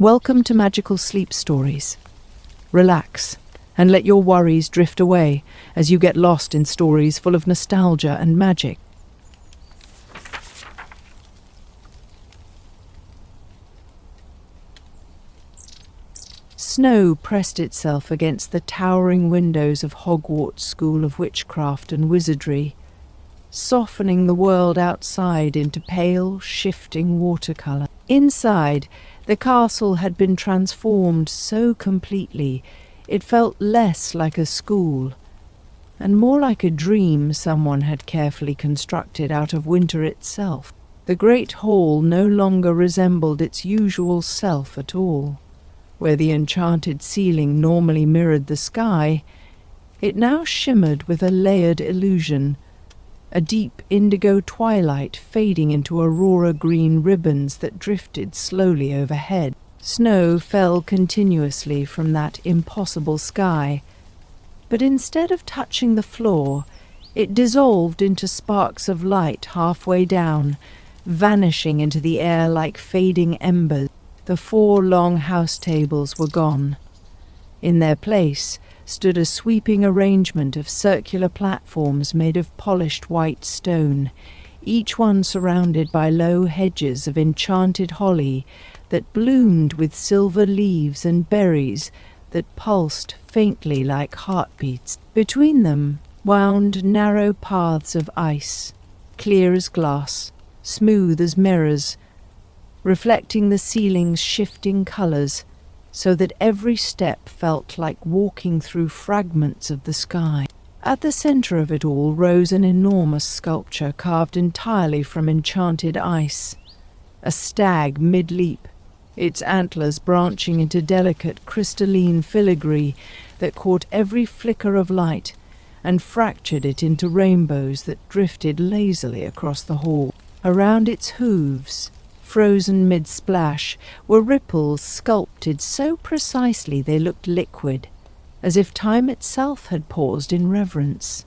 Welcome to Magical Sleep Stories. Relax and let your worries drift away as you get lost in stories full of nostalgia and magic. Snow pressed itself against the towering windows of Hogwarts School of Witchcraft and Wizardry, softening the world outside into pale, shifting watercolour. Inside, the castle had been transformed so completely it felt less like a school and more like a dream someone had carefully constructed out of winter itself. The great hall no longer resembled its usual self at all. Where the enchanted ceiling normally mirrored the sky, it now shimmered with a layered illusion, a deep indigo twilight fading into aurora green ribbons that drifted slowly overhead. Snow fell continuously from that impossible sky, but instead of touching the floor, it dissolved into sparks of light halfway down, vanishing into the air like fading embers. The 4 long house tables were gone. In their place stood a sweeping arrangement of circular platforms made of polished white stone, each one surrounded by low hedges of enchanted holly that bloomed with silver leaves and berries that pulsed faintly like heartbeats. Between them wound narrow paths of ice, clear as glass, smooth as mirrors, reflecting the ceiling's shifting colours so that every step felt like walking through fragments of the sky. At the centre of it all rose an enormous sculpture carved entirely from enchanted ice, a stag mid-leap, its antlers branching into delicate crystalline filigree that caught every flicker of light and fractured it into rainbows that drifted lazily across the hall. Around its hooves, frozen mid-splash, were ripples sculpted so precisely they looked liquid, as if time itself had paused in reverence.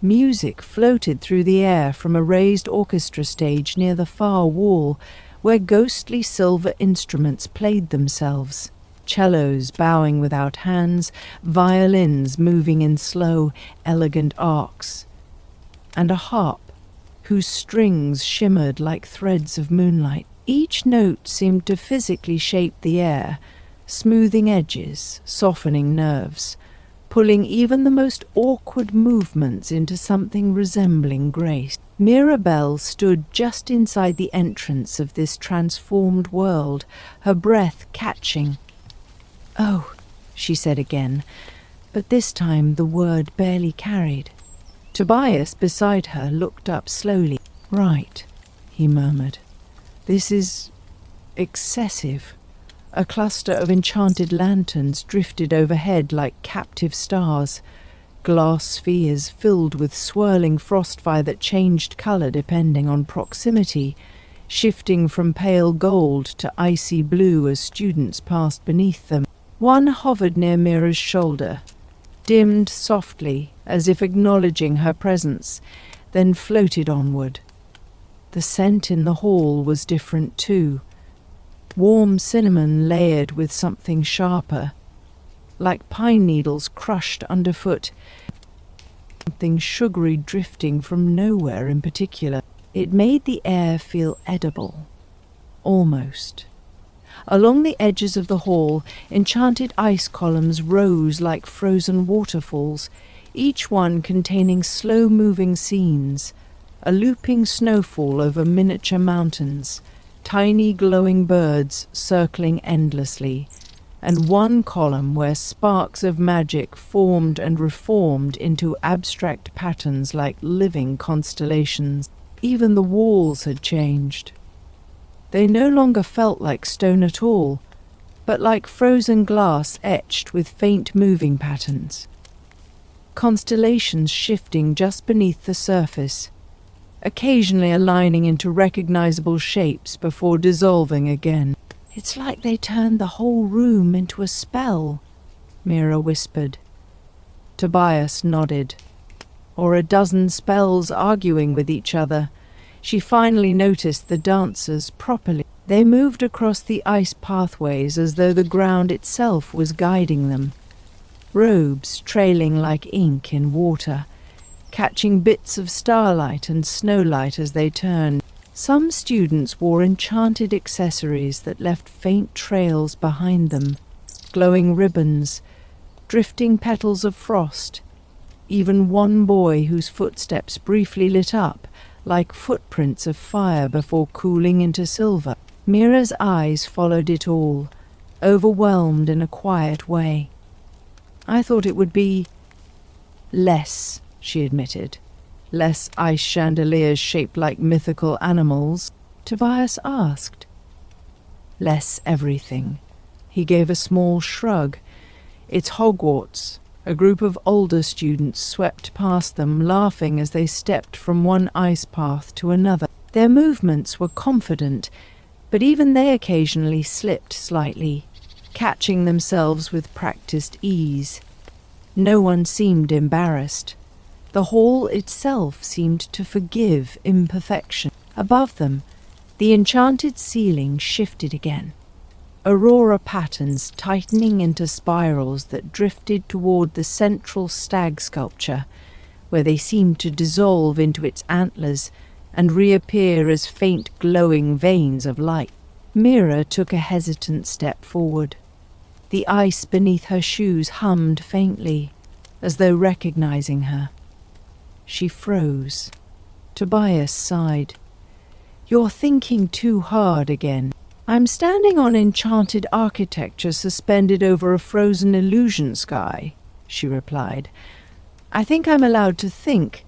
Music floated through the air from a raised orchestra stage near the far wall, where ghostly silver instruments played themselves, cellos bowing without hands, violins moving in slow, elegant arcs, and a harp whose strings shimmered like threads of moonlight. Each note seemed to physically shape the air, smoothing edges, softening nerves, pulling even the most awkward movements into something resembling grace. Mirabelle stood just inside the entrance of this transformed world, her breath catching. "Oh," she said again, but this time the word barely carried. Tobias beside her looked up slowly. "Right," he murmured. "This is excessive." A cluster of enchanted lanterns drifted overhead like captive stars, glass spheres filled with swirling frostfire that changed colour depending on proximity, shifting from pale gold to icy blue as students passed beneath them. One hovered near Mira's shoulder, dimmed softly as if acknowledging her presence, then floated onward. The scent in the hall was different too, warm cinnamon layered with something sharper, like pine needles crushed underfoot, something sugary drifting from nowhere in particular. It made the air feel edible, almost. Along the edges of the hall, enchanted ice columns rose like frozen waterfalls, each one containing slow-moving scenes, a looping snowfall over miniature mountains, tiny glowing birds circling endlessly, and one column where sparks of magic formed and reformed into abstract patterns like living constellations. Even the walls had changed. They no longer felt like stone at all, but like frozen glass etched with faint moving patterns. Constellations shifting just beneath the surface, occasionally aligning into recognizable shapes before dissolving again. "It's like they turned the whole room into a spell," Mira whispered. Tobias nodded. Or a dozen spells arguing with each other. She finally noticed the dancers properly. They moved across the ice pathways as though the ground itself was guiding them, robes trailing like ink in water, catching bits of starlight and snowlight as they turned. Some students wore enchanted accessories that left faint trails behind them, glowing ribbons, drifting petals of frost, even one boy whose footsteps briefly lit up like footprints of fire before cooling into silver. Mira's eyes followed it all, overwhelmed in a quiet way. "I thought it would be less," she admitted. "Less ice chandeliers shaped like mythical animals," Tobias asked. "Less everything." He gave a small shrug. "It's Hogwarts." A group of older students swept past them, laughing as they stepped from one ice path to another. Their movements were confident, but even they occasionally slipped slightly, catching themselves with practiced ease. No one seemed embarrassed. The hall itself seemed to forgive imperfection. Above them, the enchanted ceiling shifted again, aurora patterns tightening into spirals that drifted toward the central stag sculpture, where they seemed to dissolve into its antlers and reappear as faint glowing veins of light. Mira took a hesitant step forward. The ice beneath her shoes hummed faintly, as though recognizing her. She froze. Tobias sighed. "You're thinking too hard again." "I'm standing on enchanted architecture suspended over a frozen illusion sky," she replied. "I think I'm allowed to think."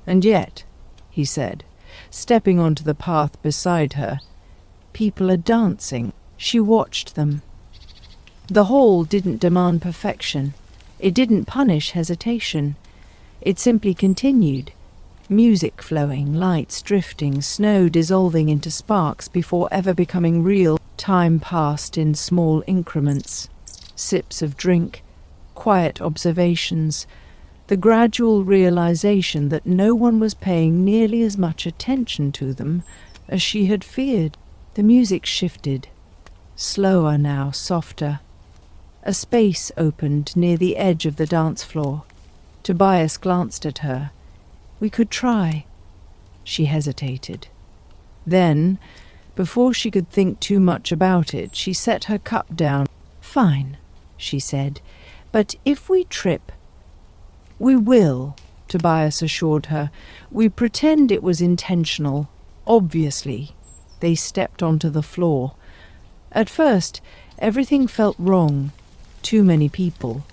"And yet," he said, stepping onto the path beside her, "people are dancing." She watched them. The hall didn't demand perfection. It didn't punish hesitation. It simply continued, music flowing, lights drifting, snow dissolving into sparks before ever becoming real. Time passed in small increments, sips of drink, quiet observations, the gradual realization that no one was paying nearly as much attention to them as she had feared. The music shifted, slower now, softer. A space opened near the edge of the dance floor. Tobias glanced at her. "We could try." She hesitated. Then, before she could think too much about it, she set her cup down. "Fine," she said, "but if we trip—" "We will," Tobias assured her. "We pretend it was intentional, obviously." They stepped onto the floor. At first, everything felt wrong. Too many people,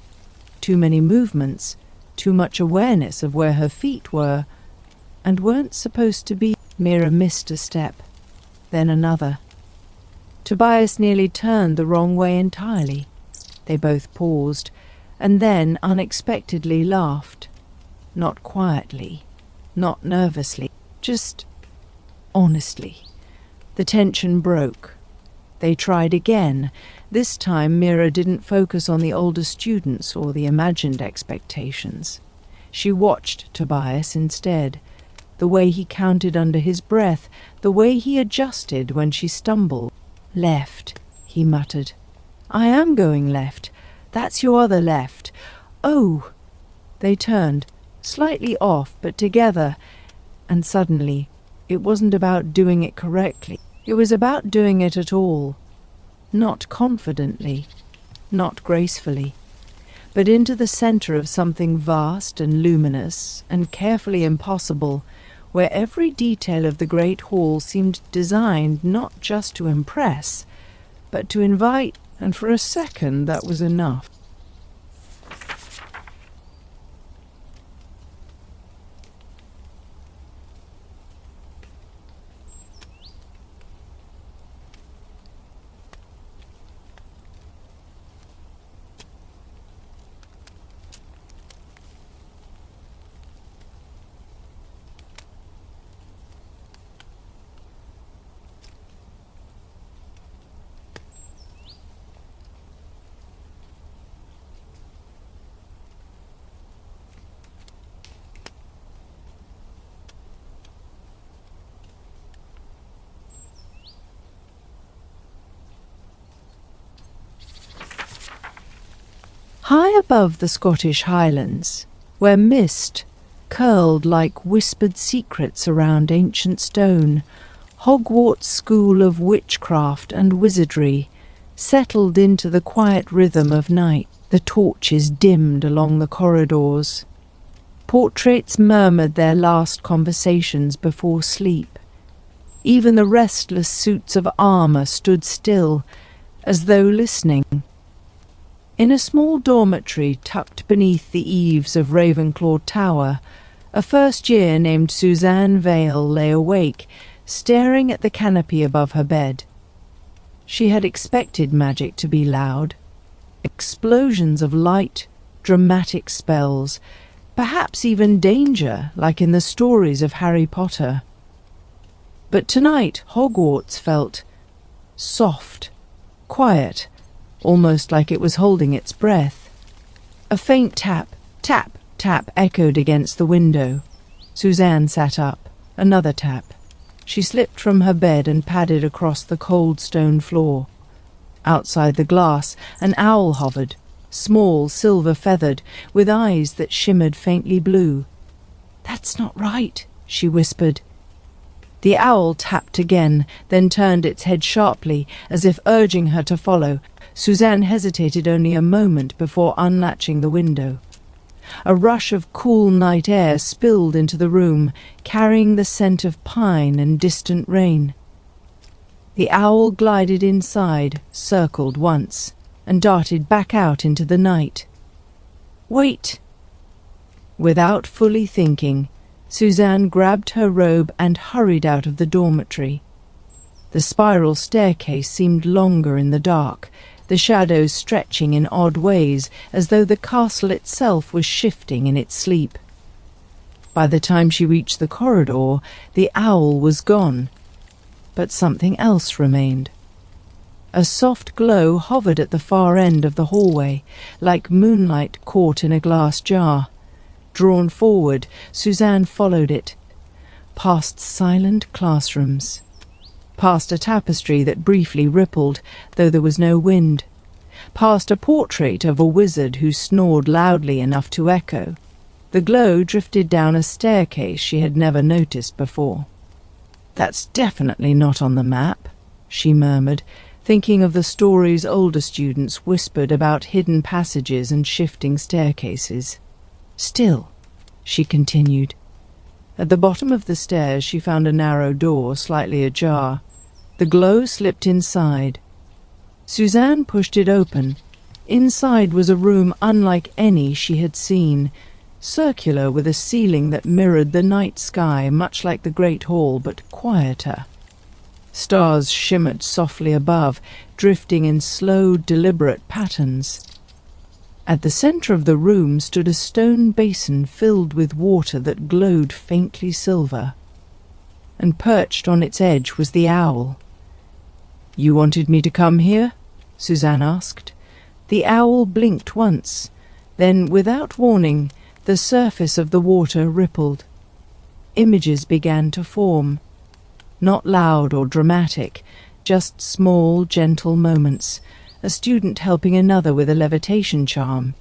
too many movements, too much awareness of where her feet were and weren't supposed to be. Mira missed a step, then another. Tobias nearly turned the wrong way entirely. They both paused, and then unexpectedly laughed. Not quietly, not nervously, just honestly. The tension broke. They tried again. This time Mira didn't focus on the older students or the imagined expectations. She watched Tobias instead, the way he counted under his breath, the way he adjusted when she stumbled. "Left," he muttered. "I am going left. That's your other left." "Oh!" They turned, slightly off but together, and suddenly it wasn't about doing it correctly. It was about doing it at all. Not confidently, not gracefully, but into the center of something vast and luminous and carefully impossible, where every detail of the great hall seemed designed not just to impress, but to invite, and for a second that was enough. High above the Scottish Highlands, where mist curled like whispered secrets around ancient stone, Hogwarts School of Witchcraft and Wizardry settled into the quiet rhythm of night. The torches dimmed along the corridors. Portraits murmured their last conversations before sleep. Even the restless suits of armour stood still, as though listening. In a small dormitory tucked beneath the eaves of Ravenclaw Tower, a first-year named Suzanne Vale lay awake, staring at the canopy above her bed. She had expected magic to be loud. Explosions of light, dramatic spells, perhaps even danger, like in the stories of Harry Potter. But tonight Hogwarts felt soft, quiet, almost like it was holding its breath. A faint tap, tap, tap echoed against the window. Suzanne sat up. Another tap. She slipped from her bed and padded across the cold stone floor. Outside the glass, an owl hovered, small, silver-feathered, with eyes that shimmered faintly blue. "That's not right," she whispered. The owl tapped again, then turned its head sharply, as if urging her to follow. Suzanne hesitated only a moment before unlatching the window. A rush of cool night air spilled into the room, carrying the scent of pine and distant rain. The owl glided inside, circled once, and darted back out into the night. "Wait!" Without fully thinking, Suzanne grabbed her robe and hurried out of the dormitory. The spiral staircase seemed longer in the dark, the shadows stretching in odd ways, as though the castle itself was shifting in its sleep. By the time she reached the corridor, the owl was gone. But something else remained. A soft glow hovered at the far end of the hallway, like moonlight caught in a glass jar. Drawn forward, Suzanne followed it, past silent classrooms, past a tapestry that briefly rippled, though there was no wind, past a portrait of a wizard who snored loudly enough to echo. The glow drifted down a staircase she had never noticed before. "That's definitely not on the map," she murmured, thinking of the stories older students whispered about hidden passages and shifting staircases. "Still," she continued. At the bottom of the stairs she found a narrow door, slightly ajar. The glow slipped inside. Suzanne pushed it open. Inside was a room unlike any she had seen, circular with a ceiling that mirrored the night sky, much like the Great Hall, but quieter. Stars shimmered softly above, drifting in slow, deliberate patterns. At the centre of the room stood a stone basin filled with water that glowed faintly silver, and perched on its edge was the owl. "You wanted me to come here?" Suzanne asked. The owl blinked once, then, without warning, the surface of the water rippled. Images began to form. Not loud or dramatic, just small, gentle moments. A student helping another with a levitation charm.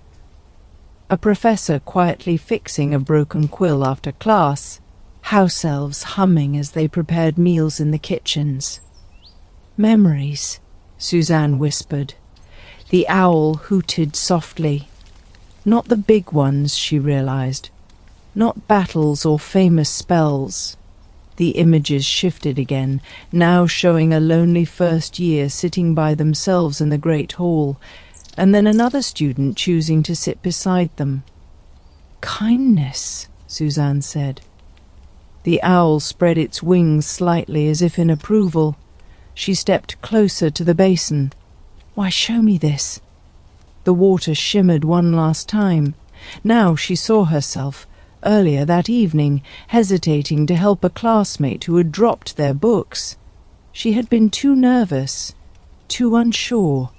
A professor quietly fixing a broken quill after class. House elves humming as they prepared meals in the kitchens. "Memories," Suzanne whispered. The owl hooted softly. Not the big ones, she realized. Not battles or famous spells. The images shifted again, now showing a lonely first year sitting by themselves in the Great Hall, and then another student choosing to sit beside them. "Kindness," Suzanne said. The owl spread its wings slightly as if in approval. She stepped closer to the basin. "Why, show me this." The water shimmered one last time. Now she saw herself, earlier that evening, hesitating to help a classmate who had dropped their books. She had been too nervous, too unsure.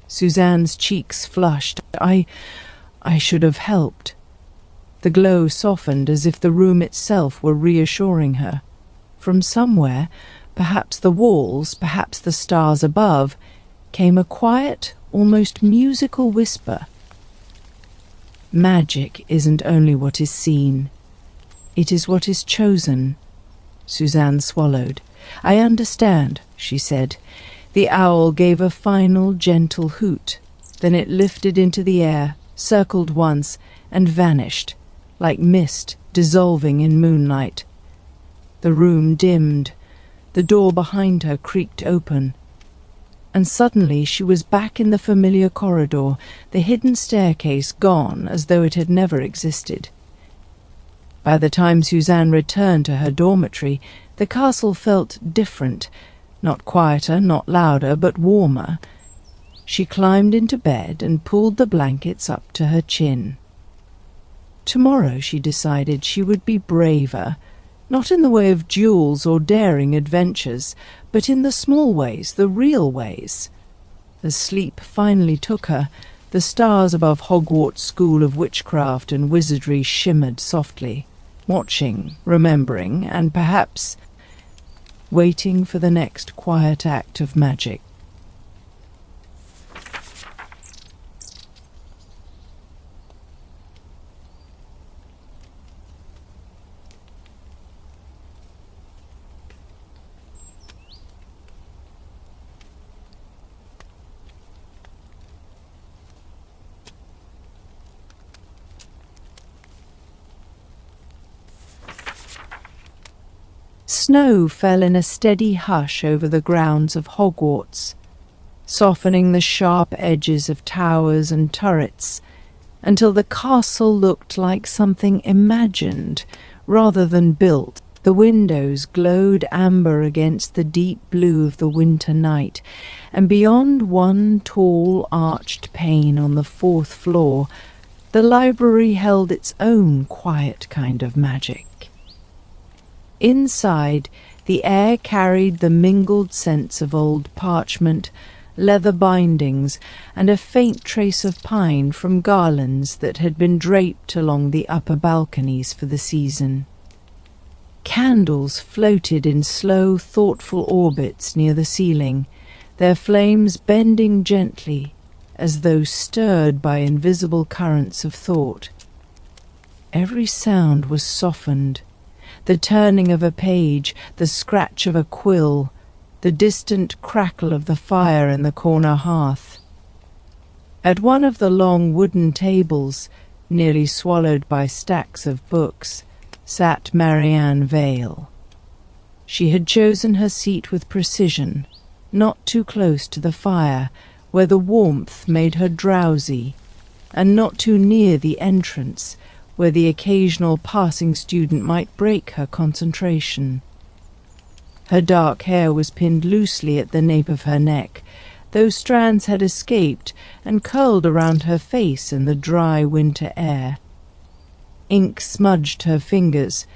Suzanne's cheeks flushed. I should have helped." The glow softened as if the room itself were reassuring her. From somewhere, perhaps the walls, perhaps the stars above, came a quiet, almost musical whisper. Magic isn't only what is seen, it is what is chosen. Suzanne swallowed. I understand, she said. The owl gave a final, gentle hoot. Then it lifted into the air, circled once, and vanished, like mist dissolving in moonlight. The room dimmed. The door behind her creaked open. And suddenly she was back in the familiar corridor, the hidden staircase gone as though it had never existed. By the time Suzanne returned to her dormitory, the castle felt different, not quieter, not louder, but warmer. She climbed into bed and pulled the blankets up to her chin. Tomorrow, she decided, she would be braver, not in the way of duels or daring adventures, but in the small ways, the real ways. As sleep finally took her, the stars above Hogwarts School of Witchcraft and Wizardry shimmered softly, watching, remembering, and perhaps waiting for the next quiet act of magic. Snow fell in a steady hush over the grounds of Hogwarts, softening the sharp edges of towers and turrets, until the castle looked like something imagined rather than built. The windows glowed amber against the deep blue of the winter night, and beyond one tall arched pane on the 4th floor, the library held its own quiet kind of magic. Inside, the air carried the mingled scents of old parchment, leather bindings, and a faint trace of pine from garlands that had been draped along the upper balconies for the season. Candles floated in slow, thoughtful orbits near the ceiling, their flames bending gently, as though stirred by invisible currents of thought. Every sound was softened. The turning of a page, the scratch of a quill, the distant crackle of the fire in the corner hearth. At one of the long wooden tables, nearly swallowed by stacks of books, sat Marianne Vale. She had chosen her seat with precision, not too close to the fire, where the warmth made her drowsy, and not too near the entrance, where the occasional passing student might break her concentration. Her dark hair was pinned loosely at the nape of her neck, though strands had escaped and curled around her face in the dry winter air. Ink smudged her fingers,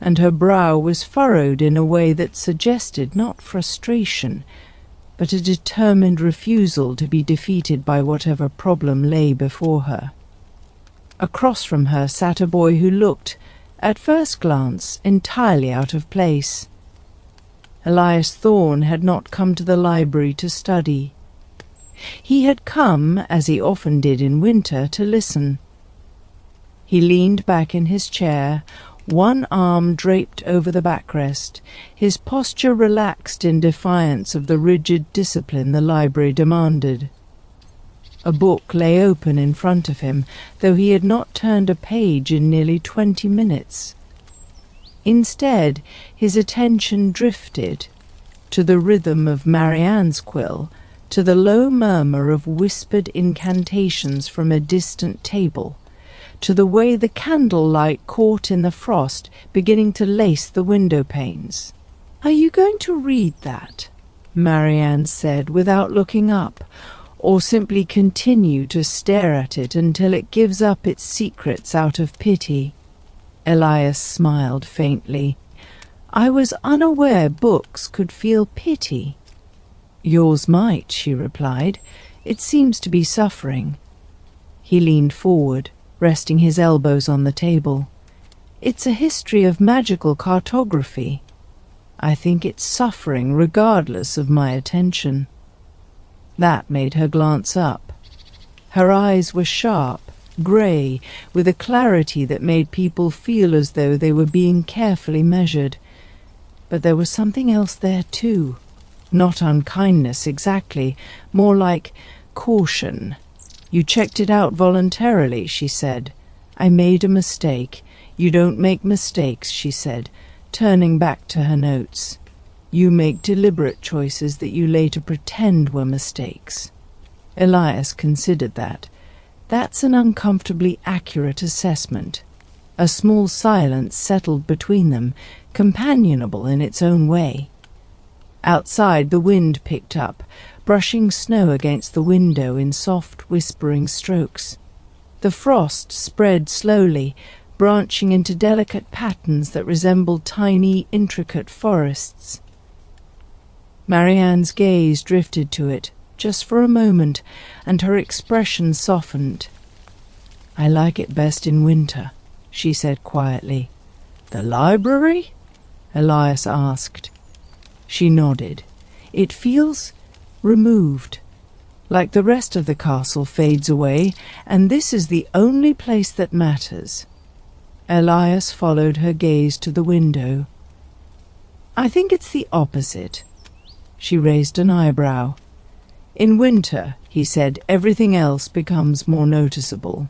and her brow was furrowed in a way that suggested not frustration, but a determined refusal to be defeated by whatever problem lay before her. Across from her sat a boy who looked, at first glance, entirely out of place. Elias Thorne had not come to the library to study. He had come, as he often did in winter, to listen. He leaned back in his chair, one arm draped over the backrest, his posture relaxed in defiance of the rigid discipline the library demanded. A book lay open in front of him, though he had not turned a page in nearly 20 minutes. Instead, his attention drifted, to the rhythm of Marianne's quill, to the low murmur of whispered incantations from a distant table, to the way the candlelight caught in the frost beginning to lace the window panes. "Are you going to read that?" Marianne said without looking up, or simply continue to stare at it until it gives up its secrets out of pity. Elias smiled faintly. "I was unaware books could feel pity." "Yours might," she replied. "It seems to be suffering." He leaned forward, resting his elbows on the table. "It's a history of magical cartography. I think it's suffering regardless of my attention." That made her glance up. Her eyes were sharp, grey, with a clarity that made people feel as though they were being carefully measured. But there was something else there too. Not unkindness exactly, more like caution. "You checked it out voluntarily," she said. "I made a mistake." "You don't make mistakes," she said, turning back to her notes. "You make deliberate choices that you later pretend were mistakes." Elias considered that. That's an uncomfortably accurate assessment. A small silence settled between them, companionable in its own way. Outside, the wind picked up, brushing snow against the window in soft, whispering strokes. The frost spread slowly, branching into delicate patterns that resembled tiny, intricate forests. Marianne's gaze drifted to it, just for a moment, and her expression softened. "I like it best in winter," she said quietly. "The library?" Elias asked. She nodded. "It feels removed, like the rest of the castle fades away, and this is the only place that matters." Elias followed her gaze to the window. "I think it's the opposite." She raised an eyebrow. "In winter," he said, "everything else becomes more noticeable.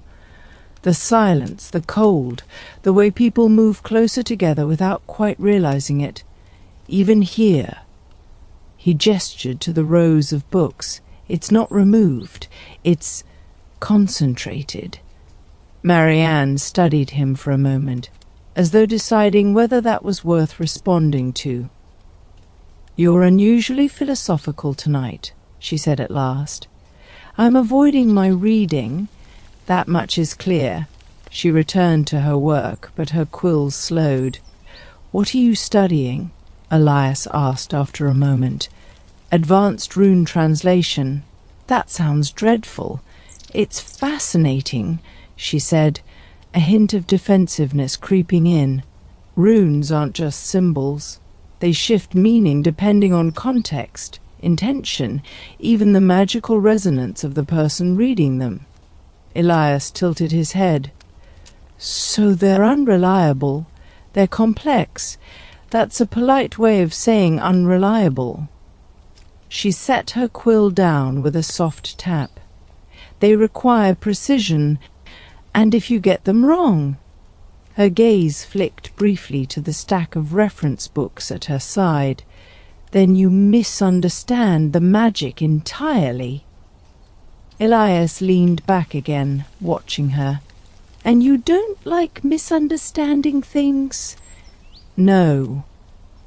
The silence, the cold, the way people move closer together without quite realizing it. Even here." He gestured to the rows of books. "It's not removed, it's concentrated." Marianne studied him for a moment, as though deciding whether that was worth responding to. "You're unusually philosophical tonight," she said at last. "I'm avoiding my reading. That much is clear." She returned to her work, but her quills slowed. "What are you studying?" Elias asked after a moment. "Advanced rune translation." "That sounds dreadful." "It's fascinating," she said, a hint of defensiveness creeping in. "Runes aren't just symbols. They shift meaning depending on context, intention, even the magical resonance of the person reading them." Elias tilted his head. "So they're unreliable. They're complex. That's a polite way of saying unreliable." She set her quill down with a soft tap. "They require precision, and if you get them wrong..." Her gaze flicked briefly to the stack of reference books at her side. "Then you misunderstand the magic entirely." Elias leaned back again, watching her. "And you don't like misunderstanding things?" "No,"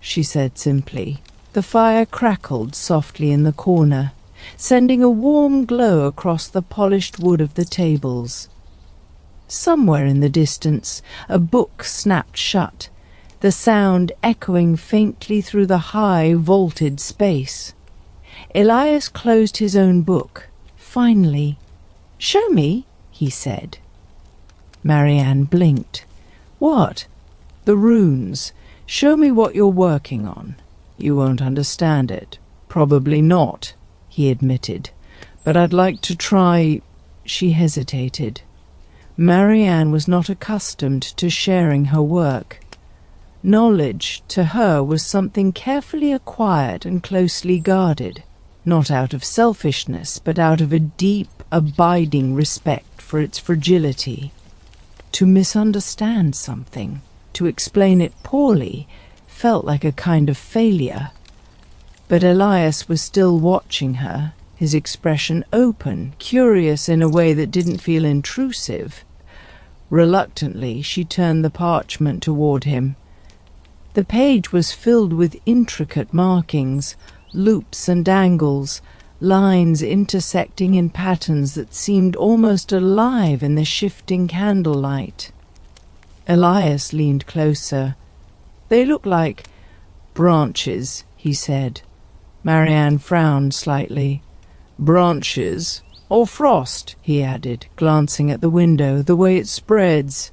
she said simply. The fire crackled softly in the corner, sending a warm glow across the polished wood of the tables. Somewhere in the distance, a book snapped shut, the sound echoing faintly through the high, vaulted space. Elias closed his own book. Finally, "Show me," he said. Marianne blinked. "What?" "The runes. Show me what you're working on." "You won't understand it." "Probably not," he admitted. "But I'd like to try..." She hesitated. Marianne was not accustomed to sharing her work. Knowledge, to her, was something carefully acquired and closely guarded, not out of selfishness, but out of a deep, abiding respect for its fragility. To misunderstand something, to explain it poorly, felt like a kind of failure. But Elias was still watching her, his expression open, curious in a way that didn't feel intrusive. Reluctantly, she turned the parchment toward him. The page was filled with intricate markings, loops and angles, lines intersecting in patterns that seemed almost alive in the shifting candlelight. Elias leaned closer. "They look like branches," he said. Marianne frowned slightly. "Branches, or frost," he added, glancing at the window, "the way it spreads."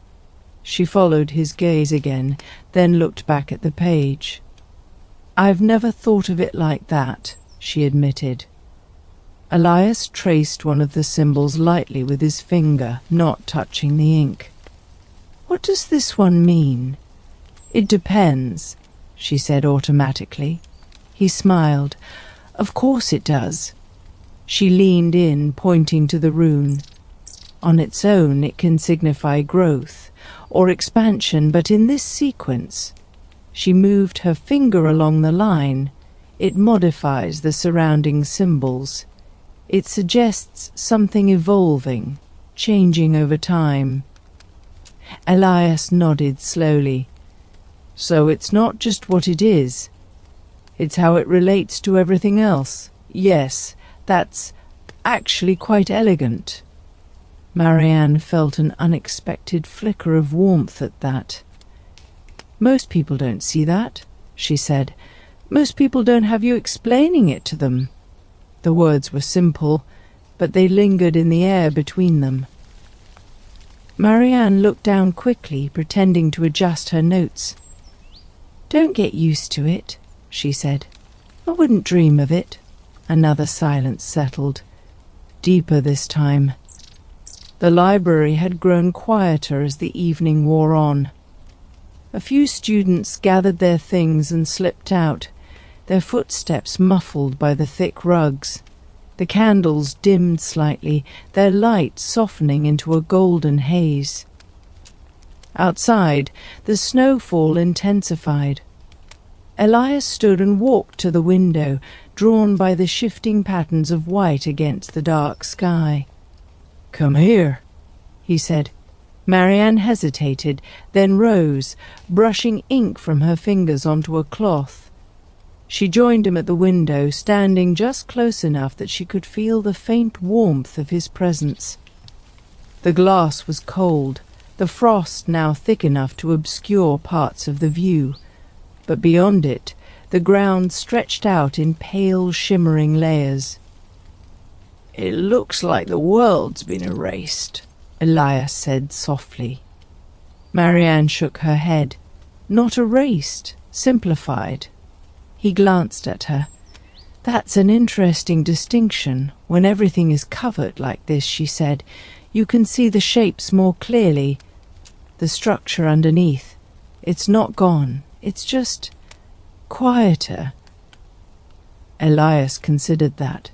She followed his gaze again, then looked back at the page. "I've never thought of it like that," she admitted. Elias traced one of the symbols lightly with his finger, not touching the ink. "What does this one mean?" "It depends," she said automatically. He smiled. "Of course it does." She leaned in, pointing to the rune. On its own it can signify growth or expansion, but in this sequence, she moved her finger along the line. It modifies the surrounding symbols. It suggests something evolving, changing over time. Elias nodded slowly. "So it's not just what it is. It's how it relates to everything else. Yes, that's actually quite elegant." Marianne felt an unexpected flicker of warmth at that. "Most people don't see that," she said. "Most people don't have you explaining it to them." The words were simple, but they lingered in the air between them. Marianne looked down quickly, pretending to adjust her notes. "Don't get used to it," she said. "I wouldn't dream of it." Another silence settled, deeper this time. The library had grown quieter as the evening wore on. A few students gathered their things and slipped out, their footsteps muffled by the thick rugs. The candles dimmed slightly, their light softening into a golden haze. Outside, the snowfall intensified. Elias stood and walked to the window, drawn by the shifting patterns of white against the dark sky. "Come here," he said. Marianne hesitated, then rose, brushing ink from her fingers onto a cloth. She joined him at the window, standing just close enough that she could feel the faint warmth of his presence. The glass was cold, the frost now thick enough to obscure parts of the view, but beyond it, the ground stretched out in pale, shimmering layers. "It looks like the world's been erased," Elias said softly. Marianne shook her head. "Not erased, simplified." He glanced at her. "That's an interesting distinction. When everything is covered like this," she said, "you can see the shapes more clearly, the structure underneath. It's not gone. It's just quieter." Elias considered that.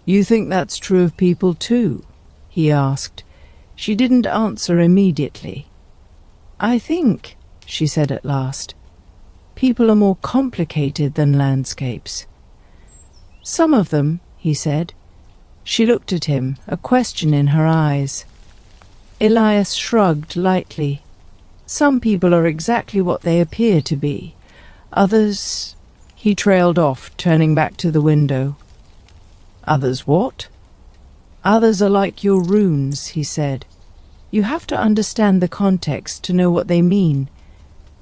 "You think that's true of people too?" he asked. She didn't answer immediately. "I think," she said at last, "people are more complicated than landscapes." "Some of them," he said. She looked at him, a question in her eyes. Elias shrugged lightly. "Some people are exactly what they appear to be. Others—" He trailed off, turning back to the window. "Others what?" "Others are like your runes," he said. "You have to understand the context to know what they mean."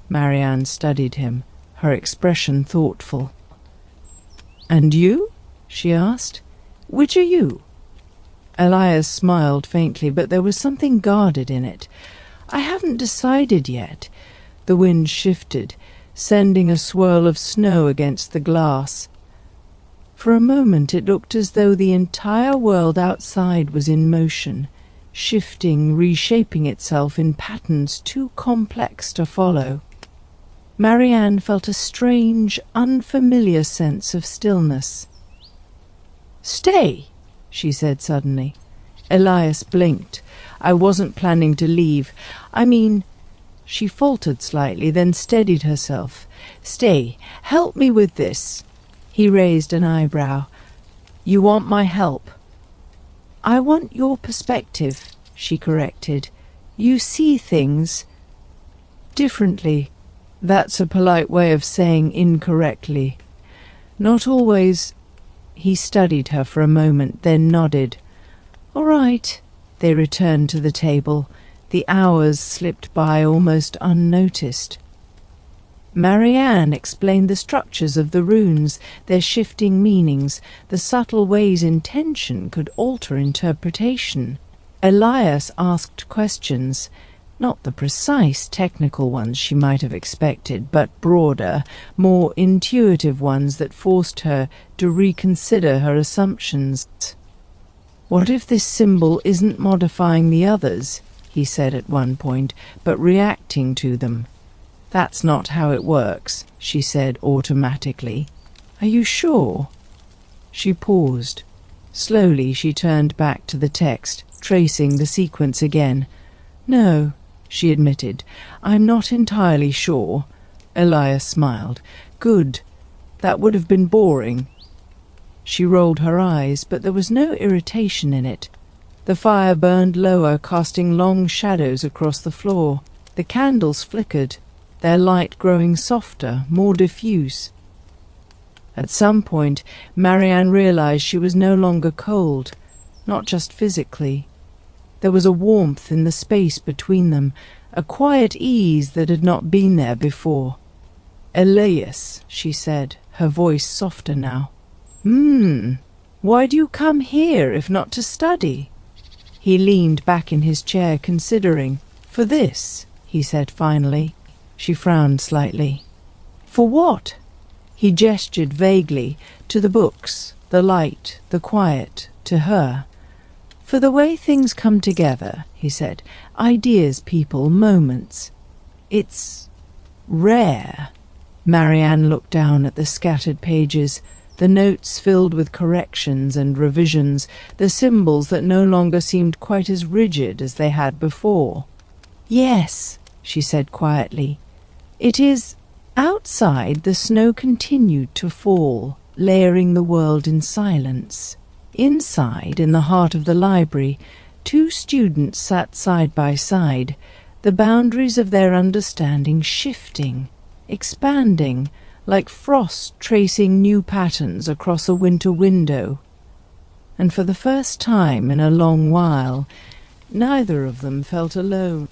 Marianne studied him, her expression thoughtful. "And you?" she asked. "Which are you?" Elias smiled faintly, but there was something guarded in it. "I haven't decided yet." The wind shifted, sending a swirl of snow against the glass. For a moment it looked as though the entire world outside was in motion, shifting, reshaping itself in patterns too complex to follow. Marianne felt a strange, unfamiliar sense of stillness. "Stay," she said suddenly. Elias blinked. "I wasn't planning to leave. I mean—" She faltered slightly, then steadied herself. "Stay. Help me with this." He raised an eyebrow. "You want my help?" "I want your perspective," she corrected. "You see things differently." "That's a polite way of saying incorrectly." "Not always." He studied her for a moment, then nodded. "All right." They returned to the table. The hours slipped by almost unnoticed. Marianne explained the structures of the runes, their shifting meanings, the subtle ways intention could alter interpretation. Elias asked questions. Not the precise technical ones she might have expected, but broader, more intuitive ones that forced her to reconsider her assumptions. "What if this symbol isn't modifying the others?" he said at one point, but reacting to them. "That's not how it works," she said automatically. "Are you sure?" She paused. Slowly she turned back to the text, tracing the sequence again. "No," she admitted, "I'm not entirely sure." Elias smiled. "Good. That would have been boring." She rolled her eyes, but there was no irritation in it. The fire burned lower, casting long shadows across the floor. The candles flickered, their light growing softer, more diffuse. At some point, Marianne realized she was no longer cold, not just physically. There was a warmth in the space between them, a quiet ease that had not been there before. "Elias," she said, her voice softer now. Why do you come here if not to study?" He leaned back in his chair, considering. "For this," he said finally. She frowned slightly. "For what?" He gestured vaguely, to the books, the light, the quiet, to her. "For the way things come together," he said. "Ideas, people, moments. It's rare." Marianne looked down at the scattered pages, the notes filled with corrections and revisions, the symbols that no longer seemed quite as rigid as they had before. "Yes," she said quietly. "It is." Outside, the snow continued to fall, layering the world in silence. Inside, in the heart of the library, two students sat side by side, the boundaries of their understanding shifting, expanding, like frost tracing new patterns across a winter window. And for the first time in a long while, neither of them felt alone.